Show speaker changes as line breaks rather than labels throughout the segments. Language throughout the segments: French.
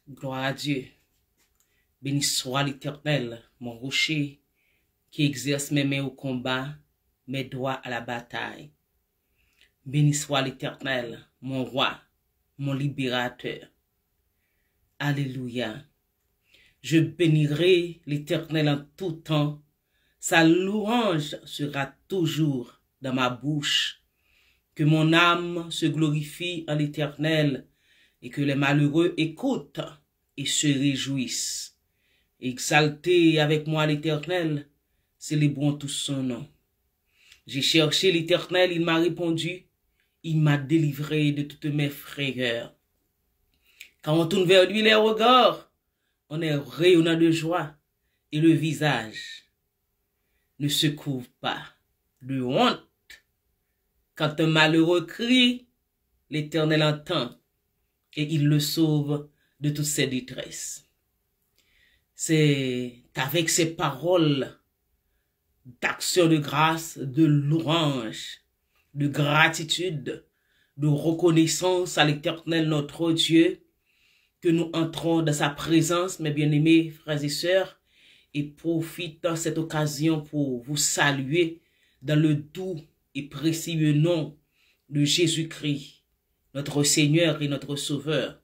Gloire à Dieu. Béni soit l'Éternel, mon rocher, qui exerce mes mains au combat, mes doigts à la bataille. Béni soit l'Éternel, mon roi, mon libérateur. Alléluia. Je bénirai l'Éternel en tout temps. Sa louange sera toujours dans ma bouche. Que mon âme se glorifie en l'Éternel et que les malheureux écoutent et se réjouissent. Exaltez avec moi l'Éternel, célébrons tous son nom. J'ai cherché l'Éternel, il m'a répondu, il m'a délivré de toutes mes frayeurs. Quand on tourne vers lui les regards, on est rayonnant de joie et le visage ne se couvre pas de honte. Quand un malheureux crie, l'Éternel entend et il le sauve de toutes ses détresses. C'est avec ces paroles d'action de grâce, de louange, de gratitude, de reconnaissance à l'Éternel notre Dieu que nous entrons dans sa présence, mes bien-aimés frères et sœurs, et profite de cette occasion pour vous saluer dans le doux et précieux nom de Jésus-Christ, notre Seigneur et notre Sauveur.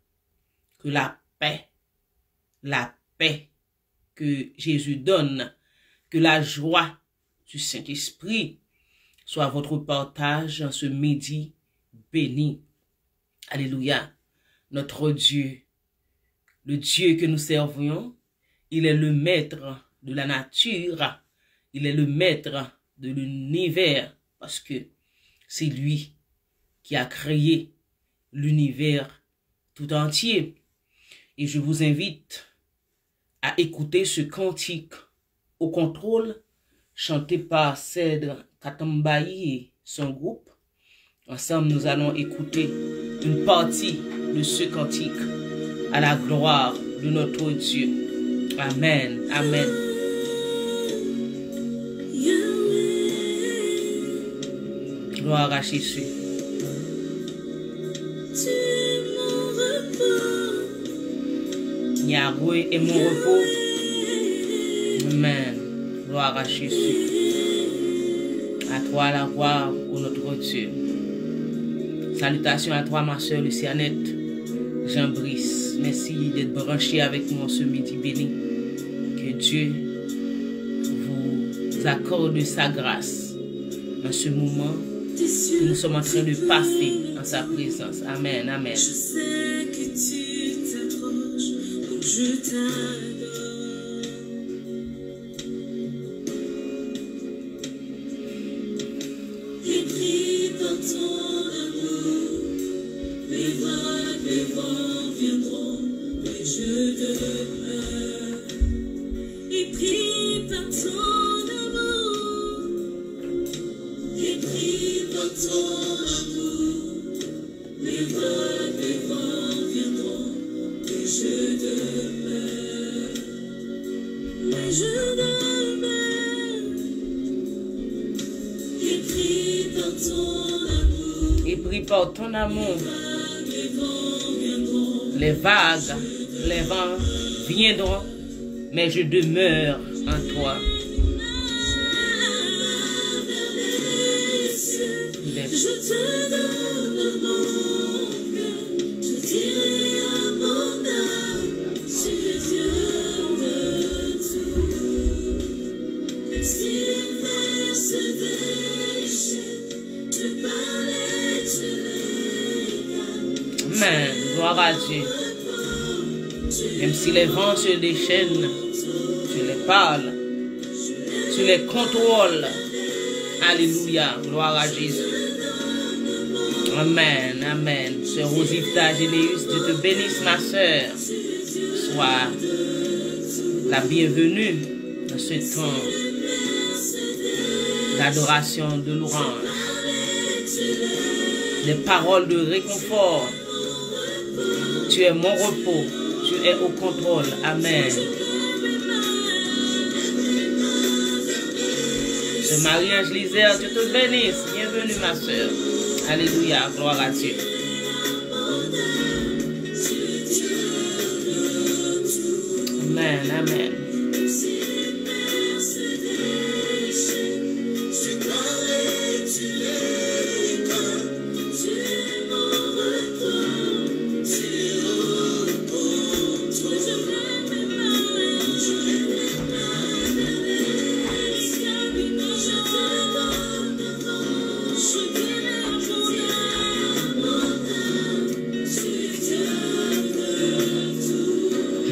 Que la paix que Jésus donne, que la joie du Saint-Esprit soit votre partage en ce midi béni. Alléluia. Notre Dieu, le Dieu que nous servons, il est le maître de la nature, il est le maître de l'univers, parce que c'est lui qui a créé l'univers tout entier. Et je vous invite à écouter ce cantique au contrôle, chanté par Cèdre Katambayi et son groupe. Ensemble, nous allons écouter une partie de ce cantique à la gloire de notre Dieu. Amen. Amen. Gloire à Jésus. Yahweh est mon repos. Amen. Gloire à Jésus. À toi la gloire, ô notre Dieu. Salutations à toi, ma soeur Lucianette. Jean-Brice, merci d'être branché avec moi ce midi béni. Que Dieu vous accorde sa grâce en ce moment que nous sommes en train de passer en sa présence. Amen, amen.
Je sais que tu t'approches, donc je t'adore. Et pris par ton amour, les vents viendront, mais je demeure. Et pris par ton amour, et pris par ton amour, les vents viendront, mais je demeure. Mais je demeure. Et pris par ton amour,
Et pris par ton amour,
les vents viendront.
les vagues, les vents viendront, mais je demeure en toi. Il est
Je te donne mon cœur, je dirai à mon âme, tu es Dieu de tout. Si les vers se déchaînent, je parlais, tu les
Amen. Gloire à Dieu. Même si les vents se déchaînent, tu les parles, tu les contrôles. Alléluia. Gloire à Jésus. Amen. Amen. Sœur Rosita Généus, Dieu te bénisse, ma sœur. Sois la bienvenue dans ce temps d'adoration, de louange. Des paroles de réconfort. Tu es mon repos. Tu es au contrôle. Amen. Ce Marie-Ange Lisère, Dieu te bénisse. Bienvenue, ma soeur. Alléluia. Gloire à Dieu. Amen, amen.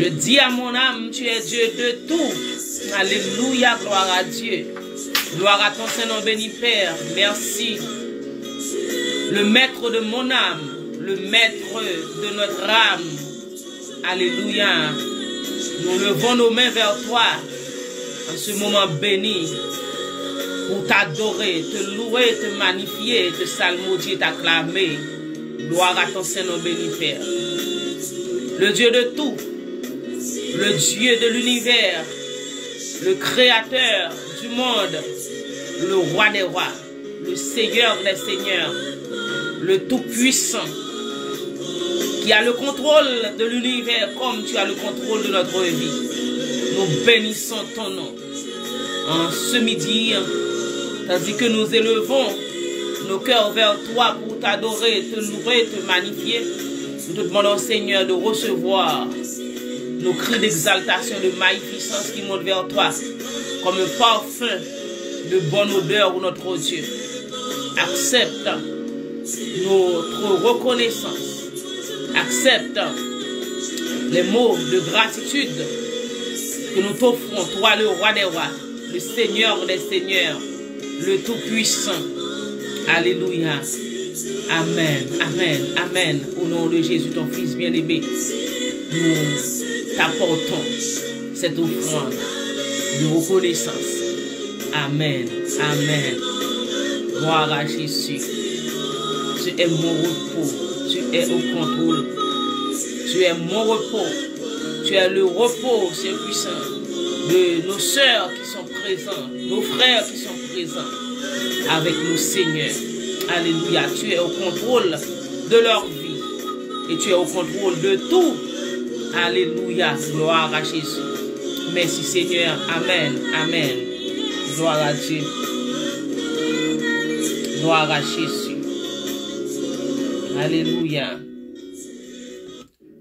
Je dis à mon âme, tu es Dieu de tout. Alléluia, gloire à Dieu. Gloire à ton Saint-Nom béni, Père. Merci. Le maître de mon âme, le maître de notre âme. Alléluia. Nous levons nos mains vers toi en ce moment béni pour t'adorer, te louer, te magnifier, te salmodier, t'acclamer. Gloire à ton Saint-Nom béni, Père. Le Dieu de tout. Le Dieu de l'univers, le créateur du monde, le roi des rois, le Seigneur des seigneurs, le Tout-Puissant, qui a le contrôle de l'univers comme tu as le contrôle de notre vie. Nous bénissons ton nom en ce midi, tandis que nous élevons nos cœurs vers toi pour t'adorer, te louer, te magnifier. Nous te demandons, Seigneur, de recevoir nos cris d'exaltation, de magnificence qui montent vers toi, comme un parfum de bonne odeur pour notre Dieu. Accepte notre reconnaissance. Accepte les mots de gratitude que nous t'offrons, toi le roi des rois, le Seigneur des seigneurs, le Tout-Puissant. Alléluia. Amen, amen, amen. Au nom de Jésus, ton Fils bien-aimé, nous t'apportons cette offrande de reconnaissance. Amen. Amen. Gloire à Jésus. Tu es mon repos. Tu es au contrôle. Tu es mon repos. Tu es le repos, Saint puissant, de nos sœurs qui sont présentes, nos frères qui sont présents avec nous, Seigneur. Alléluia. Tu es au contrôle de leur vie. Et tu es au contrôle de tout. Alléluia, gloire à Jésus. Merci Seigneur, amen, amen. Gloire à Dieu. Gloire à Jésus. Alléluia.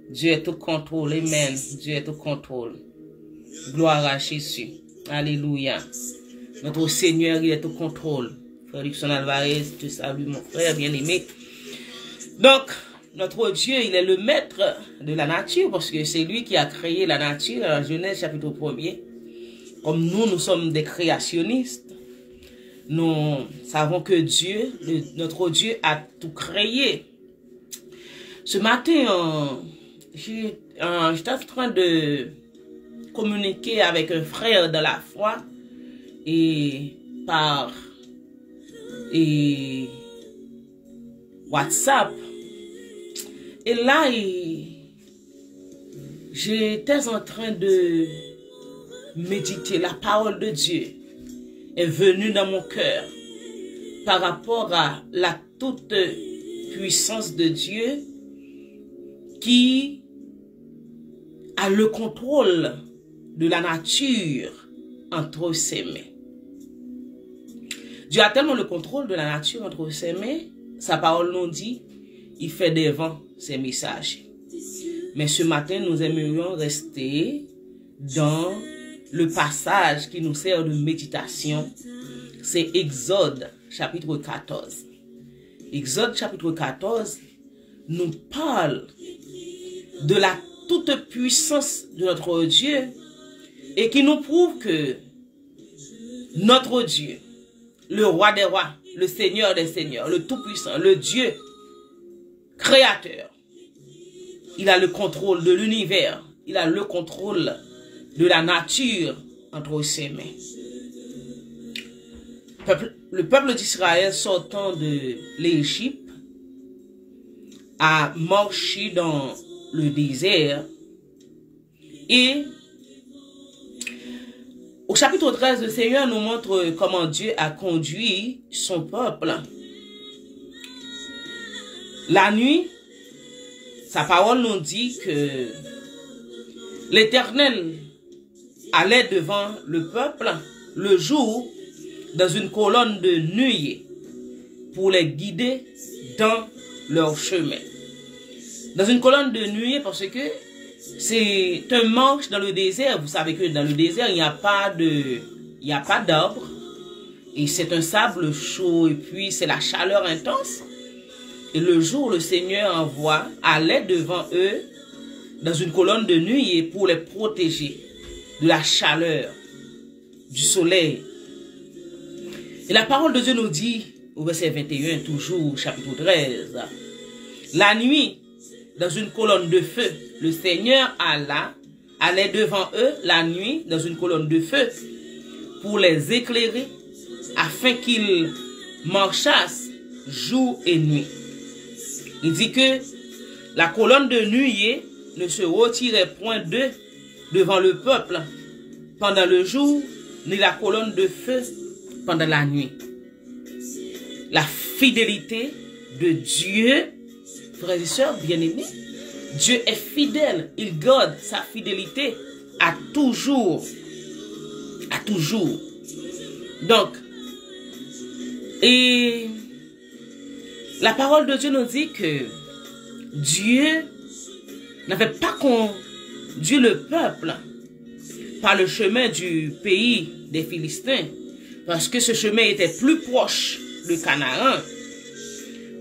Dieu est au contrôle, amen. Dieu est au contrôle. Gloire à Jésus. Alléluia. Notre Seigneur, il est au contrôle. Frère Luxon Alvarez, je te salue mon frère bien-aimé. Donc, notre Dieu, il est le maître de la nature parce que c'est lui qui a créé la nature dans Genèse chapitre 1er. Comme nous sommes des créationnistes, nous savons que Dieu, notre Dieu a tout créé. Ce matin, j'étais en train de communiquer avec un frère de la foi et par WhatsApp. Et là, j'étais en train de méditer. La parole de Dieu est venue dans mon cœur par rapport à la toute puissance de Dieu qui a le contrôle de la nature entre ses mains. Dieu a tellement le contrôle de la nature entre ses mains, sa parole nous dit, il fait des vents ses messages. Mais ce matin, nous aimerions rester dans le passage qui nous sert de méditation. C'est Exode chapitre 14. Exode chapitre 14 nous parle de la toute puissance de notre Dieu et qui nous prouve que notre Dieu, le roi des rois, le Seigneur des seigneurs, le Tout-Puissant, le Dieu créateur, il a le contrôle de l'univers, il a le contrôle de la nature entre ses mains. Le peuple d'Israël sortant de l'Égypte a marché dans le désert et au chapitre 13, le Seigneur nous montre comment Dieu a conduit son peuple. La nuit, sa parole nous dit que l'Éternel allait devant le peuple le jour dans une colonne de nuée pour les guider dans leur chemin. Dans une colonne de nuée parce que c'est un marche dans le désert. Vous savez que dans le désert, il n'y a pas d'arbres. Et c'est un sable chaud et puis c'est la chaleur intense. Et le jour, le Seigneur allait devant eux dans une colonne de nuée pour les protéger de la chaleur, du soleil. Et la parole de Dieu nous dit, au verset 21, toujours, chapitre 13, la nuit, dans une colonne de feu, le Seigneur allait devant eux la nuit dans une colonne de feu pour les éclairer afin qu'ils marchassent jour et nuit. Il dit que la colonne de nuée ne se retirait point devant le peuple pendant le jour, ni la colonne de feu pendant la nuit. La fidélité de Dieu, frères et sœurs bien-aimés, Dieu est fidèle, il garde sa fidélité à toujours. À toujours. Donc, et la parole de Dieu nous dit que Dieu n'avait pas conduit le peuple par le chemin du pays des Philistins, parce que ce chemin était plus proche de Canaan.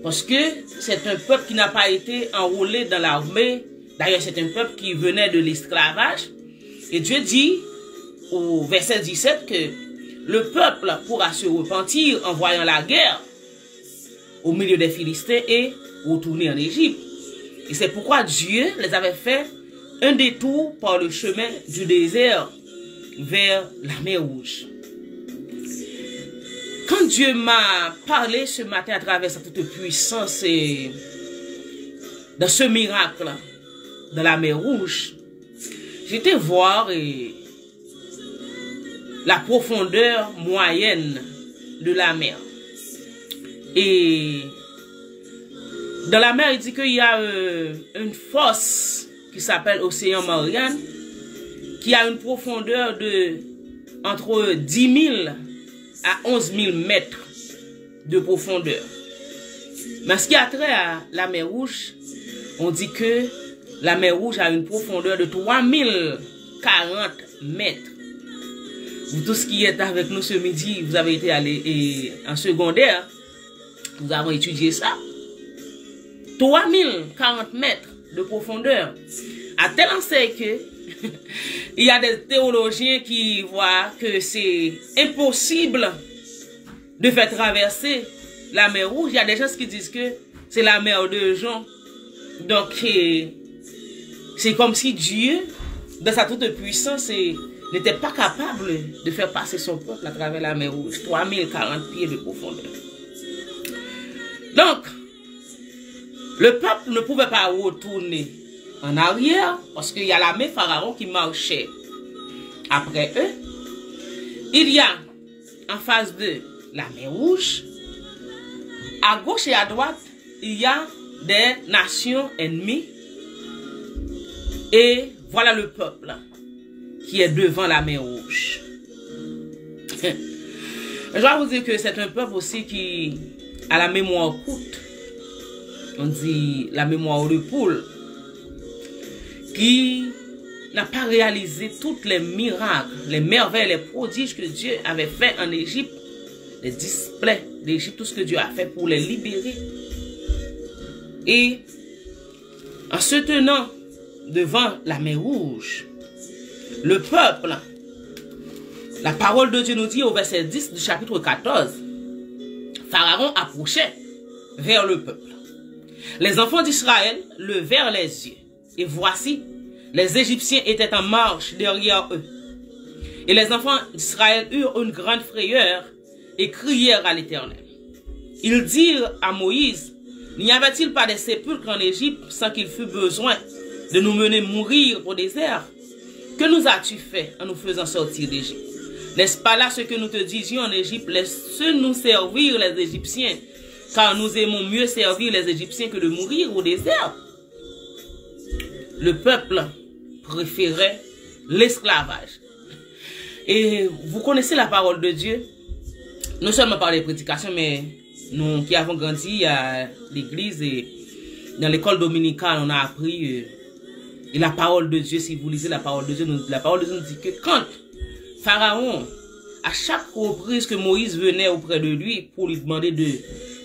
Parce que c'est un peuple qui n'a pas été enrôlé dans l'armée. D'ailleurs, c'est un peuple qui venait de l'esclavage. Et Dieu dit au verset 17 que le peuple pourra se repentir en voyant la guerre au milieu des Philistins et retourner en Égypte. Et c'est pourquoi Dieu les avait fait un détour par le chemin du désert vers la mer Rouge. Quand Dieu m'a parlé ce matin à travers sa toute puissance et dans ce miracle de la mer Rouge, j'étais voir la profondeur moyenne de la mer. Et dans la mer, il dit qu'il y a une fosse qui s'appelle Océan Marianne, qui a une profondeur de entre 10 000 à 11 000 mètres de profondeur. Mais ce qui a trait à la mer Rouge, on dit que la mer Rouge a une profondeur de 3040 mètres. Vous tous qui êtes avec nous ce midi, vous avez été allé en secondaire, nous avons étudié ça. 3040 mètres de profondeur. À tel enseigne que il y a des théologiens qui voient que c'est impossible de faire traverser la mer Rouge. Il y a des gens qui disent que c'est la mer de Jean. Donc, c'est comme si Dieu, dans sa toute puissance, n'était pas capable de faire passer son peuple à travers la mer Rouge. 3040 pieds de profondeur. Donc, le peuple ne pouvait pas retourner en arrière parce qu'il y a l'armée Pharaon qui marchait après eux. Il y a en face de la mer Rouge, à gauche et à droite, il y a des nations ennemies. Et voilà le peuple qui est devant la mer Rouge. Je dois vous dire que c'est un peuple aussi qui a la mémoire courte. On dit la mémoire de poule. Qui n'a pas réalisé tous les miracles, les merveilles, les prodiges que Dieu avait fait en Égypte, les displays d'Égypte, tout ce que Dieu a fait pour les libérer. Et en se tenant devant la mer Rouge, le peuple, la parole de Dieu nous dit au verset 10 du chapitre 14, Pharaon approchait vers le peuple. Les enfants d'Israël levèrent les yeux. Et voici, les Égyptiens étaient en marche derrière eux. Et les enfants d'Israël eurent une grande frayeur et crièrent à l'Éternel. Ils dirent à Moïse, n'y avait-il pas des sépulcres en Égypte sans qu'il fût besoin de nous mener mourir au désert? Que nous as-tu fait en nous faisant sortir d'Égypte? N'est-ce pas là ce que nous te disions en Égypte? Laisse-nous servir les Égyptiens, car nous aimons mieux servir les Égyptiens que de mourir au désert. Le peuple préférait l'esclavage. Et vous connaissez la parole de Dieu, non seulement par les prédications, mais nous qui avons grandi à l'église et dans l'école dominicale, on a appris et la parole de Dieu. Si vous lisez la parole de Dieu, la parole de Dieu nous dit que quand Pharaon, à chaque reprise que Moïse venait auprès de lui pour lui demander de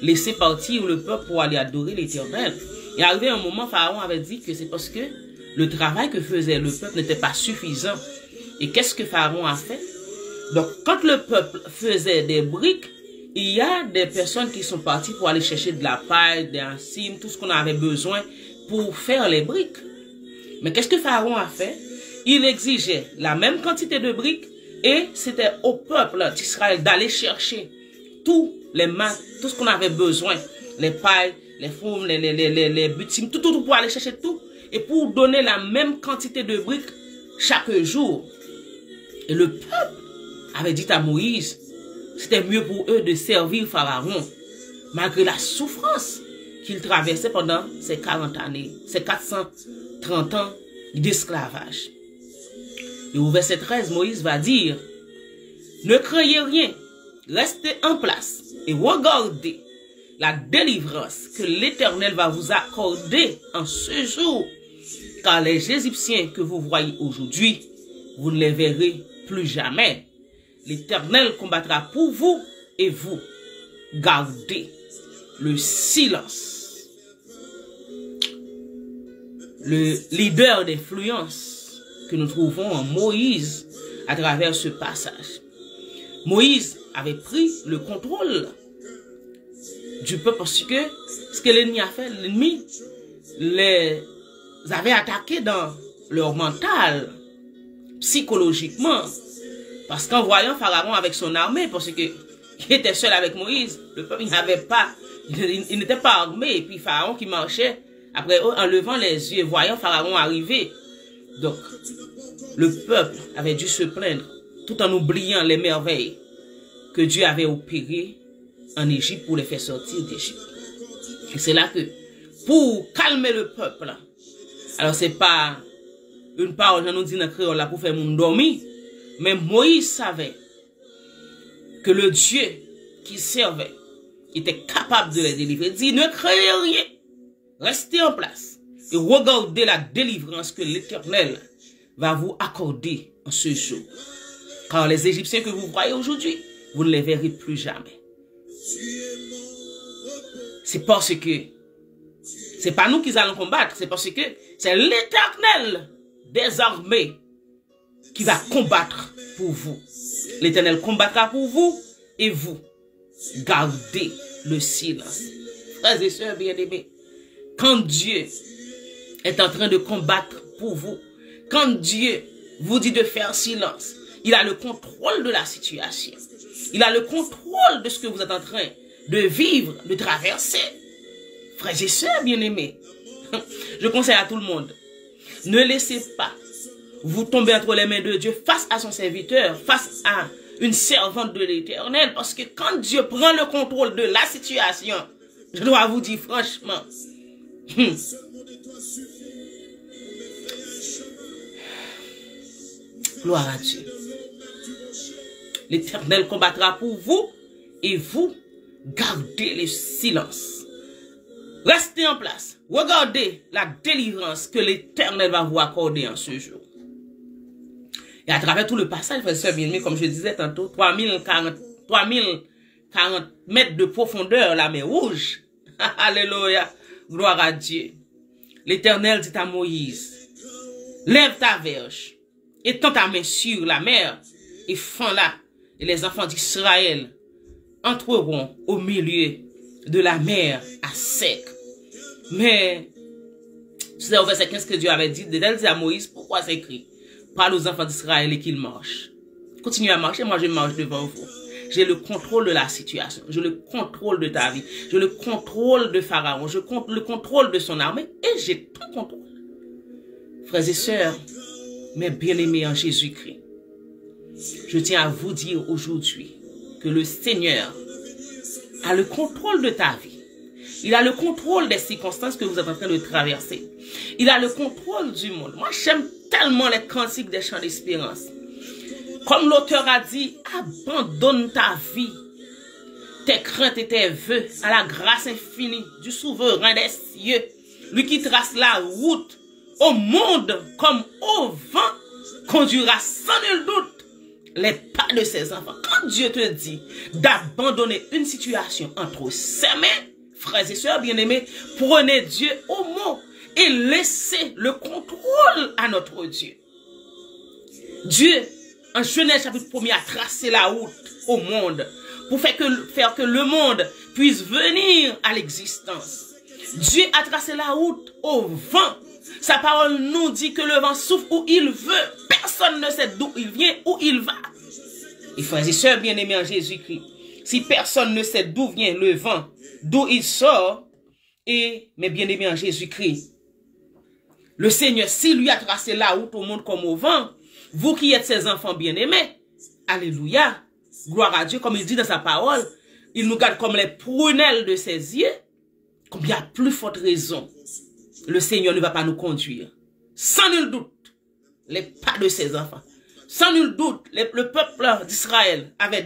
laisser partir le peuple pour aller adorer l'Éternel, il est arrivé un moment, Pharaon avait dit que c'est parce que le travail que faisait le peuple n'était pas suffisant. Et qu'est-ce que Pharaon a fait? Donc, quand le peuple faisait des briques, il y a des personnes qui sont parties pour aller chercher de la paille, des cimes, tout ce qu'on avait besoin pour faire les briques. Mais qu'est-ce que Pharaon a fait? Il exigeait la même quantité de briques et c'était au peuple d'Israël d'aller chercher tout ce qu'on avait besoin, les pailles, les fourmes, les butines, tout pour aller chercher tout et pour donner la même quantité de briques chaque jour. Et le peuple avait dit à Moïse, c'était mieux pour eux de servir Pharaon, malgré la souffrance qu'il traversait pendant ces 40 années, ces 430 ans d'esclavage. Et au verset 13, Moïse va dire, ne craignez rien, restez en place et regardez la délivrance que l'Éternel va vous accorder en ce jour, car les Égyptiens que vous voyez aujourd'hui, vous ne les verrez plus jamais. L'Éternel combattra pour vous et vous gardez le silence. Le leader d'influence que nous trouvons en Moïse à travers ce passage. Moïse avait pris le contrôle du peuple parce que ce que l'ennemi a fait, l'ennemi les avait attaqués dans leur mental, psychologiquement. Parce qu'en voyant Pharaon avec son armée, parce qu'il était seul avec Moïse, le peuple il n'était pas armé, et puis Pharaon qui marchait, après en levant les yeux, voyant Pharaon arriver. Donc, le peuple avait dû se plaindre, tout en oubliant les merveilles que Dieu avait opérées en Égypte pour les faire sortir d'Égypte. Et c'est là que, pour calmer le peuple, alors c'est pas une parole, nous dit dans le créole là pour faire mon dormir, mais Moïse savait que le Dieu qu'il servait était capable de les délivrer. Il dit, ne craignez rien, restez en place et regardez la délivrance que l'Éternel va vous accorder en ce jour. Car les Égyptiens que vous voyez aujourd'hui, vous ne les verrez plus jamais. C'est parce que c'est pas nous qui allons combattre, c'est parce que c'est l'Éternel des armées qui va combattre pour vous. L'Éternel combattra pour vous et vous gardez le silence. Frères et sœurs bien-aimés, quand Dieu est en train de combattre pour vous, quand Dieu vous dit de faire silence, il a le contrôle de la situation. Il a le contrôle de ce que vous êtes en train de vivre, de traverser. Frères et sœurs bien-aimés, je conseille à tout le monde, ne laissez pas vous tomber entre les mains de Dieu face à son serviteur, face à une servante de l'Éternel, parce que quand Dieu prend le contrôle de la situation, je dois vous dire franchement, gloire à Dieu. L'Éternel combattra pour vous et vous gardez le silence. Restez en place. Regardez la délivrance que l'Éternel va vous accorder en ce jour. Et à travers tout le passage, frères et sœurs bien-aimés, comme je disais tantôt, 3040 mètres de profondeur, la mer rouge. Alléluia. Gloire à Dieu. L'Éternel dit à Moïse, lève ta verge, étends ta main sur la mer et fends-la. Et les enfants d'Israël entreront au milieu de la mer à sec. Mais, c'est au verset 15 que Dieu avait dit, d'elle dit à Moïse, pourquoi c'est écrit? Parle aux enfants d'Israël et qu'ils marchent. Continuez à marcher, moi je marche devant vous. J'ai le contrôle de la situation. J'ai le contrôle de ta vie. J'ai le contrôle de Pharaon. Je compte le contrôle de son armée et j'ai tout contrôle. Frères et sœurs, mes bien-aimés en Jésus-Christ, je tiens à vous dire aujourd'hui que le Seigneur a le contrôle de ta vie. Il a le contrôle des circonstances que vous êtes en train de traverser. Il a le contrôle du monde. Moi, j'aime tellement les cantiques des chants d'espérance. Comme l'auteur a dit, abandonne ta vie, tes craintes et tes vœux à la grâce infinie du souverain des cieux, lui qui trace la route au monde comme au vent, conduira sans nul doute les pas de ses enfants. Quand Dieu te dit d'abandonner une situation entre ses mains, frères et sœurs bien-aimés, prenez Dieu au mot et laissez le contrôle à notre Dieu. Dieu, en Genèse chapitre 1er, a tracé la route au monde pour faire que le monde puisse venir à l'existence. Dieu a tracé la route au vent. Sa parole nous dit que le vent souffle où il veut. Personne ne sait d'où il vient, où il va. Et frères et sœurs bien-aimés en Jésus-Christ, si personne ne sait d'où vient le vent, d'où il sort, et mes bien-aimés en Jésus-Christ, le Seigneur, s'il lui a tracé la route au monde comme au vent, vous qui êtes ses enfants bien-aimés, alléluia, gloire à Dieu, comme il dit dans sa parole, il nous garde comme les prunelles de ses yeux, comme il y a plus forte raison, le Seigneur ne va pas nous conduire. Sans nul doute, les pas de ses enfants. Sans nul doute, le peuple d'Israël avait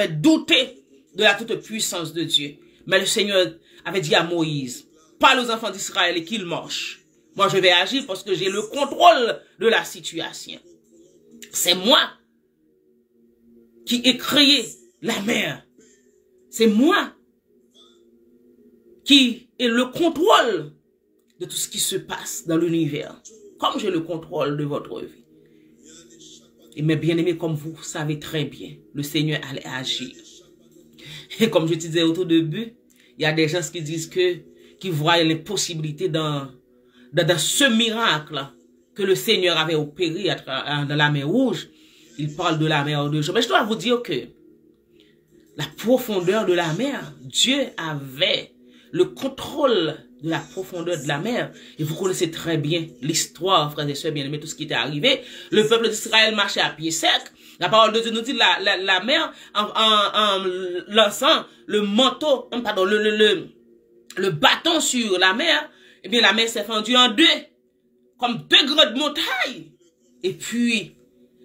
douté de la toute puissance de Dieu. Mais le Seigneur avait dit à Moïse, parle aux enfants d'Israël et qu'ils marchent. Moi, je vais agir parce que j'ai le contrôle de la situation. C'est moi qui ai créé la mer. C'est moi qui ai le contrôle de tout ce qui se passe dans l'univers. Comme j'ai le contrôle de votre vie. Et mes bien-aimés, comme vous savez très bien, le Seigneur allait agir. Et comme je te disais au tout début, il y a des gens qui disent qui voient l'impossibilité dans ce miracle que le Seigneur avait opéré dans la mer Rouge. Il parle de la mer de jour. Mais je dois vous dire que la profondeur de la mer, Dieu avait le contrôle de la profondeur de la mer. Et vous connaissez très bien l'histoire, frères et sœurs bien-aimés, tout ce qui était arrivé. Le peuple d'Israël marchait à pied sec. La parole de Dieu nous dit la mer, en lançant le manteau, pardon, le bâton sur la mer, eh bien la mer s'est fendue en deux, comme deux grandes montagnes. Et puis,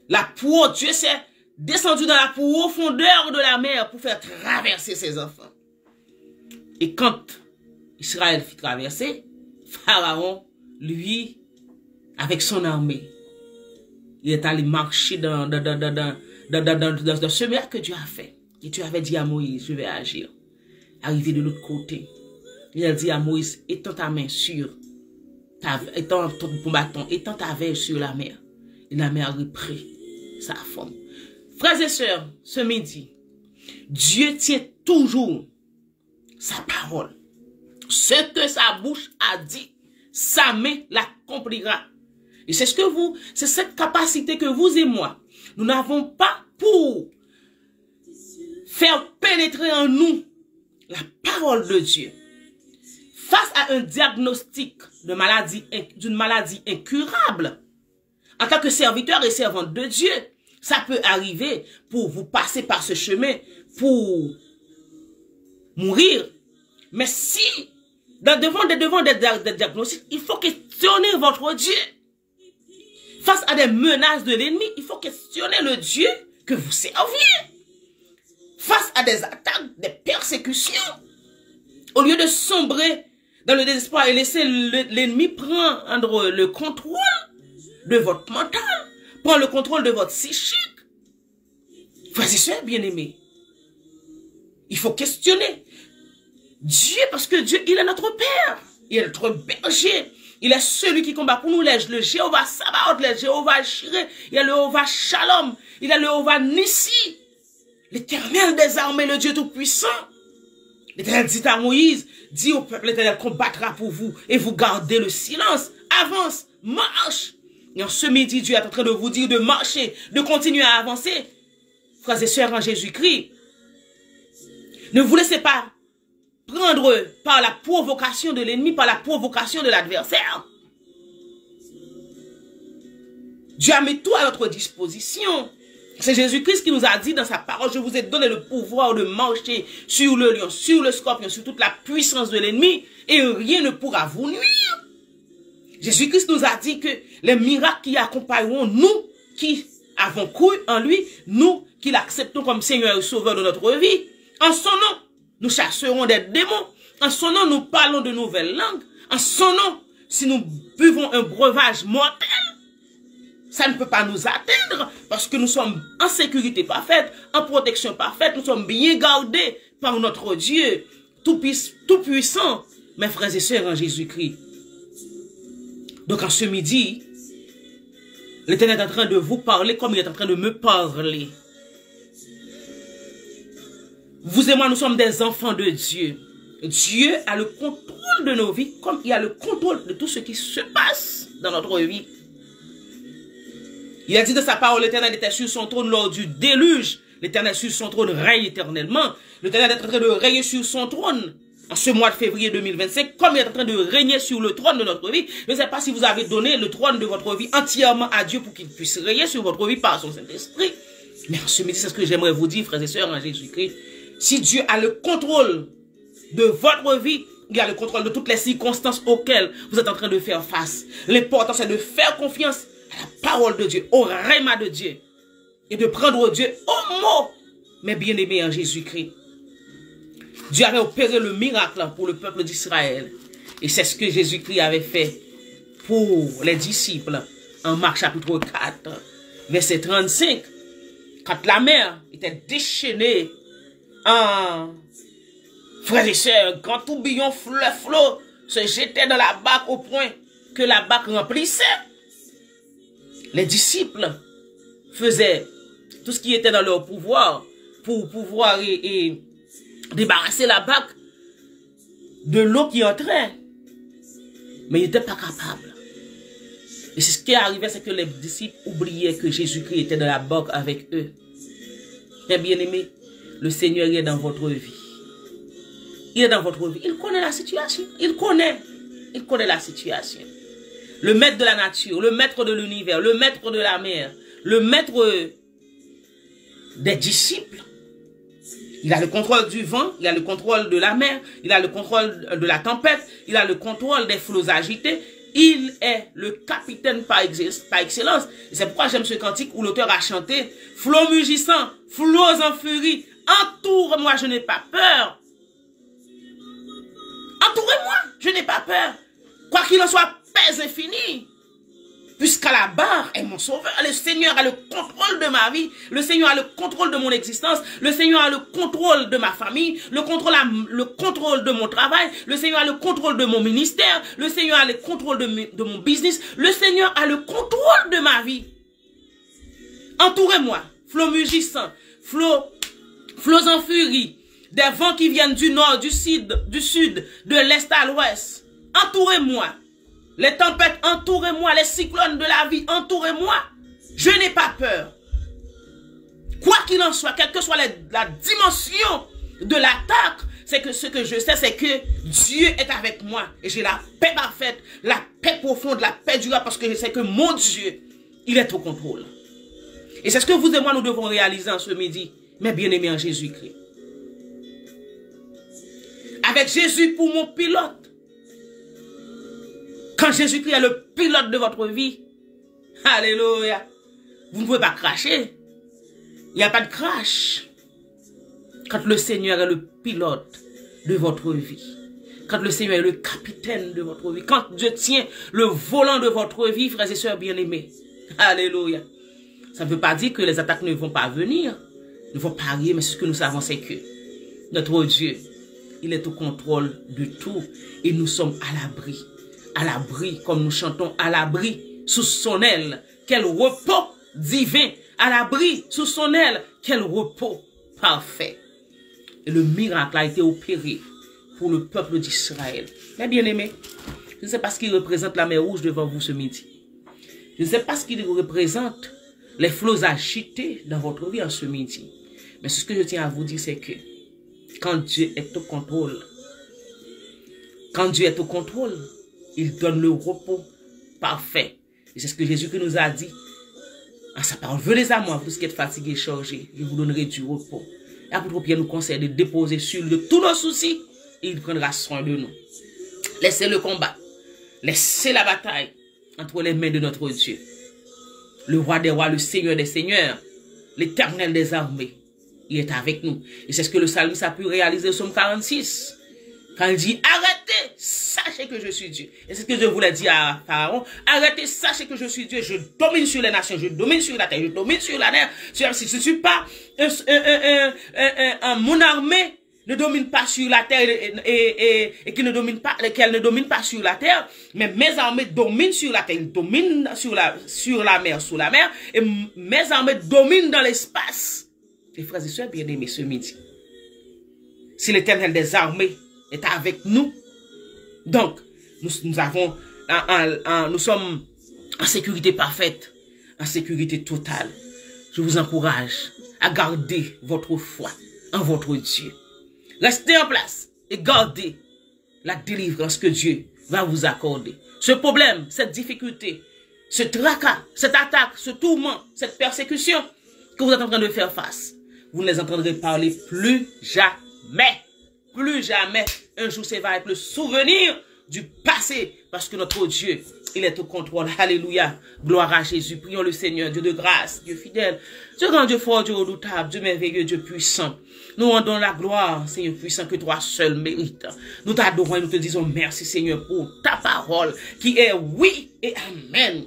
Dieu s'est descendu dans la profondeur de la mer pour faire traverser ses enfants. Et quand Israël fit traverser, Pharaon, lui, avec son armée, il est allé marcher dans ce miracle que Dieu a fait. Et Dieu avait dit à Moïse, je vais agir. Arrivé de l'autre côté, il a dit à Moïse, étends ta main sur, étends ton bâton, étends ta veille sur la mer. Et la mer a repris sa forme. Frères et sœurs, ce midi, Dieu tient toujours sa parole. Ce que sa bouche a dit, sa main l'accomplira. Et c'est cette capacité que vous et moi, nous n'avons pas pour faire pénétrer en nous la parole de Dieu. Face à un diagnostic d'une maladie incurable, en tant que serviteur et servante de Dieu, ça peut arriver pour vous passer par ce chemin pour mourir. Mais si, devant des diagnostics, il faut questionner votre Dieu. Face à des menaces de l'ennemi, il faut questionner le Dieu que vous servez. Face à des attaques, des persécutions, au lieu de sombrer dans le désespoir et laisser l'ennemi prendre le contrôle de votre mental, prendre le contrôle de votre psychique. Frères et sœurs bien-aimés, il faut questionner Dieu, parce que Dieu, il est notre Père, il est notre berger, il est celui qui combat pour nous, le Jéhovah Sabaoth, le Jéhovah Jireh, il est le Jéhovah Shalom, il est le Jéhovah Nissi, l'Éternel des armées, le Dieu Tout-Puissant. L'Éternel dit à Moïse, dit au peuple, l'Éternel combattra pour vous, et vous gardez le silence, avance, marche. Et en ce midi, Dieu est en train de vous dire de marcher, de continuer à avancer. Frères et sœurs en Jésus-Christ, ne vous laissez pas prendre par la provocation de l'ennemi, par la provocation de l'adversaire. Dieu a mis tout à notre disposition. C'est Jésus-Christ qui nous a dit dans sa parole, je vous ai donné le pouvoir de marcher sur le lion, sur le scorpion, sur toute la puissance de l'ennemi, et rien ne pourra vous nuire. Jésus-Christ nous a dit que les miracles qui accompagneront nous, qui avons cru en lui, nous qui l'acceptons comme Seigneur et Sauveur de notre vie. En son nom, nous chasserons des démons. En son nom, nous parlons de nouvelles langues. En son nom, si nous buvons un breuvage mortel, ça ne peut pas nous atteindre parce que nous sommes en sécurité parfaite, en protection parfaite, nous sommes bien gardés par notre Dieu, tout puissant, mes frères et sœurs en Jésus-Christ. Donc en ce midi, l'Éternel est en train de vous parler comme il est en train de me parler. Vous et moi, nous sommes des enfants de Dieu. Dieu a le contrôle de nos vies comme il a le contrôle de tout ce qui se passe dans notre vie. Il a dit de sa parole, l'Éternel était sur son trône lors du déluge. L'Éternel sur son trône règne éternellement. L'Éternel est en train de régner sur son trône en ce mois de février 2025, comme il est en train de régner sur le trône de notre vie. Je ne sais pas si vous avez donné le trône de votre vie entièrement à Dieu pour qu'il puisse régner sur votre vie par son Saint-Esprit. Mais en ce midi, c'est ce que j'aimerais vous dire, frères et sœurs, en Jésus-Christ. Si Dieu a le contrôle de votre vie, il a le contrôle de toutes les circonstances auxquelles vous êtes en train de faire face. L'important, c'est de faire confiance à la parole de Dieu, au rhéma de Dieu, et de prendre Dieu au mot, mes bien-aimés en Jésus-Christ. Dieu avait opéré le miracle pour le peuple d'Israël. Et c'est ce que Jésus-Christ avait fait pour les disciples en Marc chapitre 4, verset 35. Quand la mer était déchaînée en frères et sœurs, un grand tourbillon flot se jetait dans la barque au point que la barque remplissait. Les disciples faisaient tout ce qui était dans leur pouvoir pour pouvoir débarrasser la barque de l'eau qui entrait. Mais ils n'étaient pas capables. Et c'est ce qui arrivait, c'est que les disciples oubliaient que Jésus-Christ était dans la barque avec eux. Très bien aimé, le Seigneur est dans votre vie. Il est dans votre vie. Il connaît la situation. Il connaît la situation. Le maître de la nature, le maître de l'univers, le maître de la mer, le maître des disciples. Il a le contrôle du vent, il a le contrôle de la mer, il a le contrôle de la tempête, il a le contrôle des flots agités. Il est le capitaine par excellence. C'est pourquoi j'aime ce cantique où l'auteur a chanté « Flots mugissants, flots en furie, entoure-moi, je n'ai pas peur. Entourez-moi, je n'ai pas peur. Quoi qu'il en soit, paix infinie. Puisqu'à la barre est mon sauveur. Le Seigneur a le contrôle de ma vie. Le Seigneur a le contrôle de mon existence. Le Seigneur a le contrôle de ma famille. Le contrôle de mon travail. Le Seigneur a le contrôle de mon ministère. Le Seigneur a le contrôle de mon business. Le Seigneur a le contrôle de ma vie. Entourez-moi. Flots mugissants. Flots en furie. Des vents qui viennent du nord, du sud, de l'est à l'ouest. Entourez-moi. Les tempêtes, entourez-moi. Les cyclones de la vie, entourez-moi. Je n'ai pas peur. Quoi qu'il en soit, quelle que soit la dimension de l'attaque, c'est que ce que je sais, c'est que Dieu est avec moi. Et j'ai la paix parfaite, la paix profonde, la paix durable, parce que je sais que mon Dieu, il est au contrôle. Et c'est ce que vous et moi, nous devons réaliser en ce midi, mes bien-aimés en Jésus-Christ. Avec Jésus pour mon pilote. Quand Jésus-Christ est le pilote de votre vie, alléluia, vous ne pouvez pas cracher. Il n'y a pas de crash. Quand le Seigneur est le pilote de votre vie, quand le Seigneur est le capitaine de votre vie, quand Dieu tient le volant de votre vie, frères et sœurs bien-aimés, alléluia. Ça ne veut pas dire que les attaques ne vont pas venir, ne vont pas arriver, mais ce que nous savons, c'est que notre Dieu, il est au contrôle de tout et nous sommes à l'abri, comme nous chantons, à l'abri, sous son aile, quel repos divin, à l'abri, sous son aile, quel repos parfait. Et le miracle a été opéré pour le peuple d'Israël. Mais bien aimé, je ne sais pas ce qui représente la mer Rouge devant vous ce midi. Je ne sais pas ce qui représente les flots agités dans votre vie en ce midi. Mais ce que je tiens à vous dire, c'est que quand Dieu est au contrôle, il donne le repos parfait. Et c'est ce que Jésus nous a dit en sa parole. Venez à moi, vous qui êtes fatigués et chargés, je vous donnerai du repos. Et l'apôtre Pierre nous conseille de déposer sur lui de tous nos soucis et il prendra soin de nous. Laissez le combat, laissez la bataille entre les mains de notre Dieu. Le roi des rois, le seigneur des seigneurs, l'éternel des armées, il est avec nous. Et c'est ce que le psalmiste a pu réaliser au psaume 46. Quand il dit, arrêtez, sachez que je suis Dieu. Et c'est ce que je voulais dire à Pharaon. Arrêtez, sachez que je suis Dieu. Je domine sur les nations, je domine sur la terre, je domine sur la mer. Si je ne suis pas mon armée ne domine pas sur la terre et qu'elle ne domine pas sur la terre, mais mes armées dominent sur la terre, ils dominent sur la mer, sous la mer, et mes armées dominent dans l'espace. Les frères et sœurs bien-aimés ce midi, si l'Éternel des armées est avec nous, donc nous sommes en sécurité parfaite, en sécurité totale. Je vous encourage à garder votre foi en votre Dieu. Restez en place et gardez la délivrance que Dieu va vous accorder. Ce problème, cette difficulté, ce tracas, cette attaque, ce tourment, cette persécution que vous êtes en train de faire face, vous ne les entendrez parler plus jamais. Plus jamais. Un jour, ça va être le souvenir du passé parce que notre Dieu, il est au contrôle. Alléluia. Gloire à Jésus. Prions le Seigneur, Dieu de grâce, Dieu fidèle, Dieu grand, Dieu fort, Dieu redoutable, Dieu merveilleux, Dieu puissant. Nous rendons la gloire, Seigneur puissant, que toi seul mérites. Nous t'adorons et nous te disons merci, Seigneur, pour ta parole qui est oui et amen.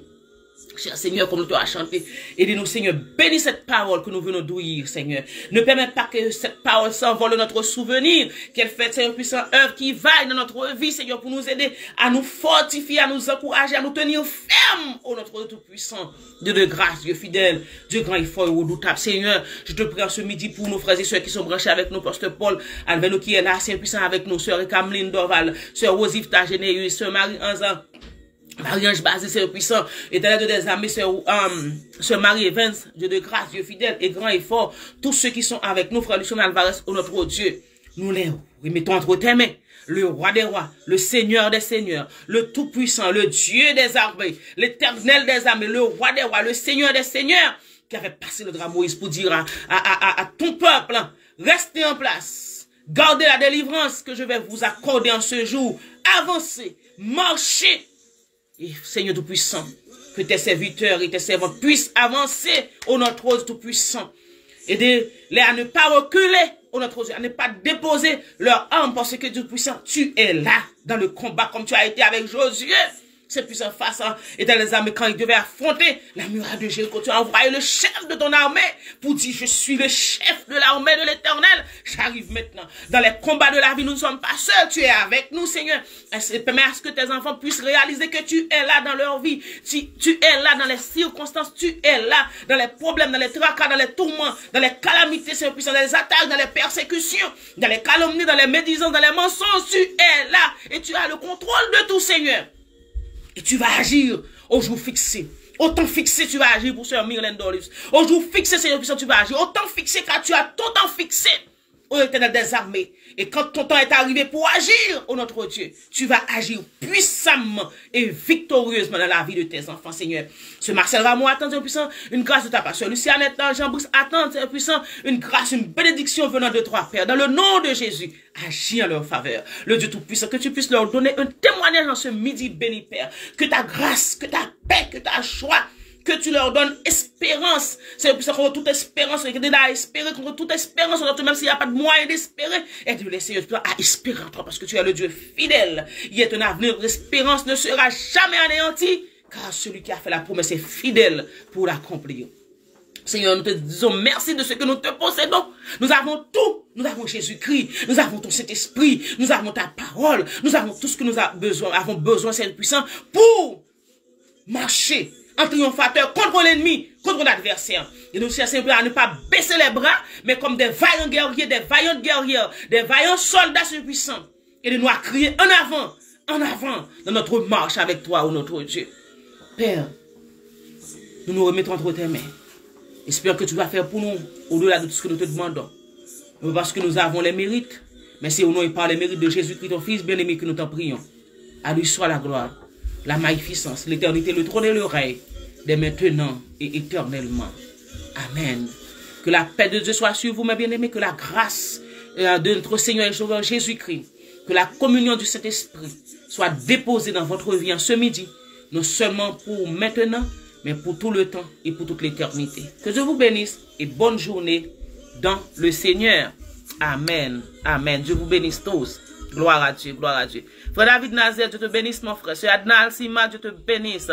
Cher Seigneur, comme nous t'avons chanté, aidez-nous, Seigneur, bénis cette parole que nous venons d'ouïr, Seigneur. Ne permets pas que cette parole s'envole de notre souvenir, qu'elle fasse, Seigneur puissant, œuvre qui vaille dans notre vie, Seigneur, pour nous aider à nous fortifier, à nous encourager, à nous tenir fermes, ô notre Tout-Puissant, Dieu de grâce, Dieu fidèle, Dieu grand et fort et redoutable. Seigneur, je te prie en ce midi pour nos frères et sœurs qui sont branchés avec nous, Pasteur Paul, Alveno qui est là, Seigneur puissant avec nous, Sœur Cameline Dorval, Sœur Rosif Tagénéus, Sœur Marie-Anza, Marie-Ange Basé, Seigneur puissant, éternel Dieu des amis, Sœur Marie Evans, Dieu de grâce, Dieu fidèle et grand et fort, tous ceux qui sont avec nous, frère Lucien Alvarez, ô notre Dieu, nous les remettons entre tes mains, le roi des rois, le seigneur des seigneurs, le tout-puissant, le Dieu des armées, l'éternel des armées, le roi des rois, le seigneur des seigneurs, qui avait passé le drap Moïse pour dire à ton peuple, restez en place, gardez la délivrance que je vais vous accorder en ce jour, avancez, marchez. Et Seigneur Tout-Puissant, que tes serviteurs et tes servantes puissent avancer au notre Tout-Puissant. Aidez-les à ne pas reculer au notre Dieu, à ne pas déposer leur arme parce que Dieu puissant, tu es là dans le combat comme tu as été avec Josué. C'est puissant face à éternel les armées quand il devait affronter la muraille de Jéricho. Tu as envoyé le chef de ton armée pour dire je suis le chef de l'armée de l'Éternel. J'arrive maintenant. Dans les combats de la vie, nous ne sommes pas seuls. Tu es avec nous, Seigneur. Permets à ce que tes enfants puissent réaliser que tu es là dans leur vie. Tu es là dans les circonstances. Tu es là dans les problèmes, dans les tracas, dans les tourments, dans les calamités, Seigneur puissant, dans les attaques, dans les persécutions, dans les calomnies, dans les médisances, dans les mensonges. Tu es là et tu as le contrôle de tout, Seigneur. Et tu vas agir au jour fixé. Au temps fixé, tu vas agir pour Sœur Myrlène Dorlus. Au jour fixé, Seigneur puissant, tu vas agir. Au temps fixé, car tu as ton temps fixé. Ô Éternel des armées. Et quand ton temps est arrivé pour agir, ô notre Dieu, tu vas agir puissamment et victorieusement dans la vie de tes enfants, Seigneur. Ce Marcel Rameau attend, Seigneur puissant, une grâce de ta part. Luciane Jean-Brice attend, Seigneur puissant, une grâce, une bénédiction venant de toi, Père. Dans le nom de Jésus, agis en leur faveur. Le Dieu Tout-Puissant, que tu puisses leur donner un témoignage en ce midi béni, Père. Que ta grâce, que ta paix, que ta joie, que tu leur donnes espérance. C'est puissant contre toute espérance, que tu as espéré contre toute espérance, même s'il n'y a pas de moyen d'espérer. Et de laisser à espérer en toi, parce que tu es le Dieu fidèle. Il y a un avenir, l'espérance ne sera jamais anéantie, car celui qui a fait la promesse est fidèle pour l'accomplir. Seigneur, nous te disons merci de ce que nous te possédons. Nous avons tout. Nous avons Jésus-Christ. Nous avons ton Saint-Esprit. Nous avons ta parole. Nous avons tout ce que nous avons besoin, Seigneur puissant, pour marcher en triomphateur contre l'ennemi, contre l'adversaire. Et nous cherchons à ne pas baisser les bras, mais comme des vaillants guerriers, des vaillantes guerrières, des vaillants soldats puissants. Et de nous à crier en avant, dans notre marche avec toi, ô notre Dieu. Père, nous nous remettons entre tes mains. Espère que tu vas faire pour nous, au-delà de tout ce que nous te demandons. Parce que nous avons les mérites, mais c'est au nom et par les mérites de Jésus-Christ, ton Fils bien-aimé, que nous t'en prions. À lui soit la gloire, la magnificence, l'éternité, le trône et le règne, dès maintenant et éternellement. Amen. Que la paix de Dieu soit sur vous, mes bien-aimés, que la grâce de notre Seigneur et Sauveur Jésus-Christ, que la communion du Saint-Esprit soit déposée dans votre vie en ce midi, non seulement pour maintenant, mais pour tout le temps et pour toute l'éternité. Que Dieu vous bénisse et bonne journée dans le Seigneur. Amen. Amen. Dieu vous bénisse tous. Gloire à Dieu, gloire à Dieu. Frère David Nazaire, Dieu te bénisse, mon frère. Sœur Adna Alcima, Dieu te bénisse.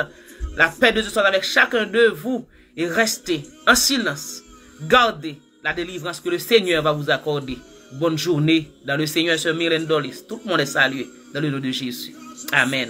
La paix de Dieu soit avec chacun de vous et restez en silence. Gardez la délivrance que le Seigneur va vous accorder. Bonne journée dans le Seigneur, Sœur Mylène Dollis. Tout le monde est salué dans le nom de Jésus. Amen.